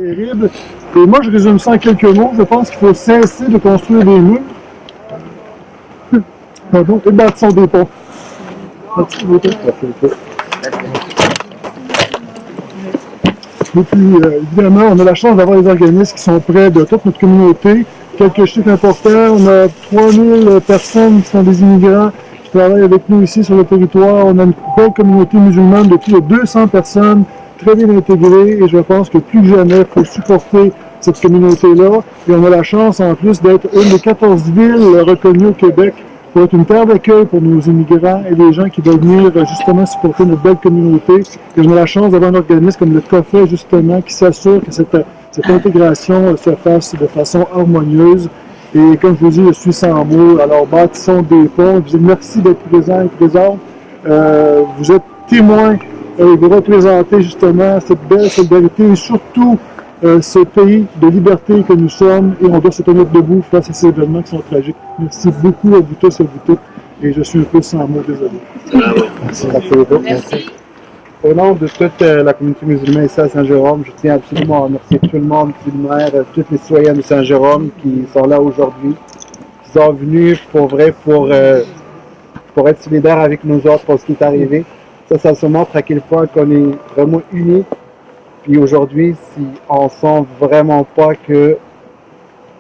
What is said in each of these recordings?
terrible. Et moi, je résume ça en quelques mots. Je pense qu'il faut cesser de construire des murs. Pardon, et bâtissons des ponts. Et puis, évidemment, on a la chance d'avoir des organismes qui sont près de toute notre communauté. Quelques chiffres importants, on a 3000 personnes qui sont des immigrants qui travaillent avec nous ici sur le territoire. On a une belle communauté musulmane de plus de 200 personnes, très bien intégrées, et je pense que plus que jamais, il faut supporter cette communauté-là. Et on a la chance, en plus, d'être une des 14 villes reconnues au Québec pour être une terre d'accueil pour nos immigrants et les gens qui veulent venir justement supporter notre belle communauté. Et on a la chance d'avoir un organisme comme le COFET, justement, qui s'assure que cette intégration se fasse de façon harmonieuse. Et comme je vous dis, je suis sans mots. Alors, bâtissons des ponts. Je vous dis merci d'être présents et présents. Vous êtes témoins et vous représentez justement cette belle solidarité et surtout ce pays de liberté que nous sommes, et on doit se tenir debout face à ces événements qui sont tragiques. Merci beaucoup à vous tous et à vous toutes. Et je suis un peu sans mots, désolé. Merci. Merci. Au nom de toute la communauté musulmane ici à Saint-Jérôme, je tiens absolument à remercier tout le monde, tout le maire, tous les citoyens de Saint-Jérôme qui sont là aujourd'hui, qui sont venus pour vrai pour être solidaires avec nous autres pour ce qui est arrivé. Ça se montre à quel point qu'on est vraiment unis. Puis aujourd'hui, si on sent vraiment pas que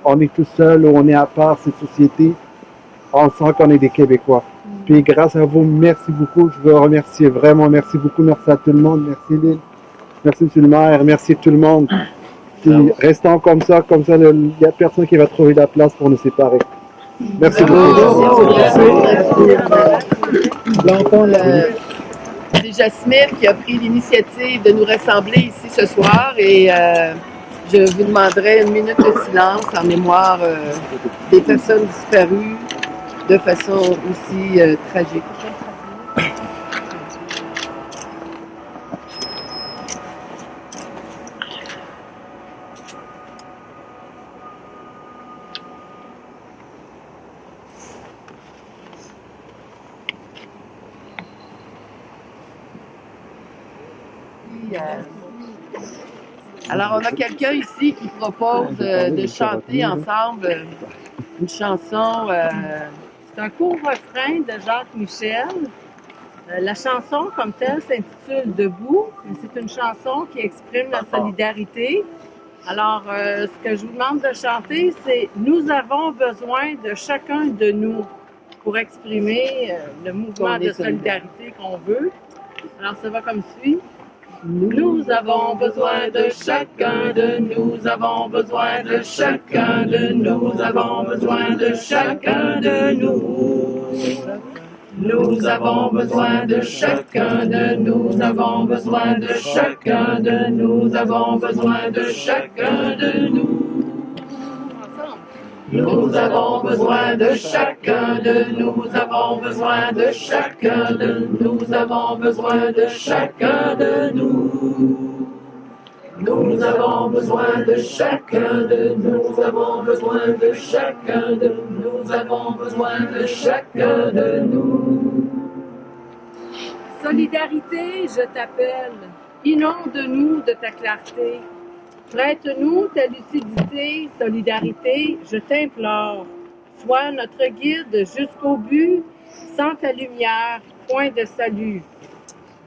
on est tout seul ou on est à part cette société, on sent qu'on est des Québécois. Puis grâce à vous, merci beaucoup. Je veux remercier vraiment, merci beaucoup. Merci à tout le monde. Merci Lille. Merci M. le maire. Merci tout le monde. Puis restons comme ça, il n'y a personne qui va trouver la place pour nous séparer. Merci beaucoup. C'est Jasmine qui a pris l'initiative de nous rassembler ici ce soir et je vous demanderai une minute de silence en mémoire des personnes disparues de façon aussi tragique. Alors, on a quelqu'un ici qui propose de chanter ensemble une chanson. C'est un court refrain de Jacques Michel. La chanson, comme telle, s'intitule Debout. C'est une chanson qui exprime la solidarité. Alors, ce que je vous demande de chanter, c'est « Nous avons besoin de chacun de nous » pour exprimer le mouvement de solidarité qu'on veut. Alors, ça va comme suit. Nous avons besoin de chacun de nous, avons besoin de chacun de nous, avons besoin de chacun de nous. Nous avons besoin de chacun de nous, avons besoin de chacun de nous, avons besoin de chacun de nous. Nous avons besoin de chacun de nous, avons besoin de chacun de nous, avons besoin de chacun de nous. Nous avons besoin de chacun de nous, avons besoin de chacun de nous, avons besoin de chacun de nous. Solidarité, je t'appelle, inonde-nous de ta clarté. Prête-nous ta lucidité, solidarité, je t'implore. Sois notre guide jusqu'au but, sans ta lumière, point de salut.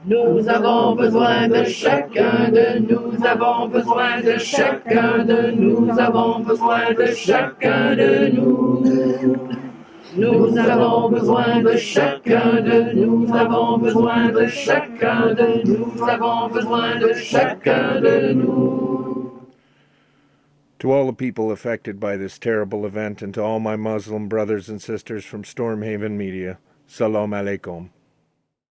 Nous avons besoin de chacun de nous, avons besoin de chacun de nous, avons besoin de chacun de nous. Nous avons besoin de chacun de nous, avons besoin de chacun de nous, avons besoin de chacun de nous. To all the people affected by this terrible event and to all my Muslim brothers and sisters from Stormhaven Media, Salam Alaikum.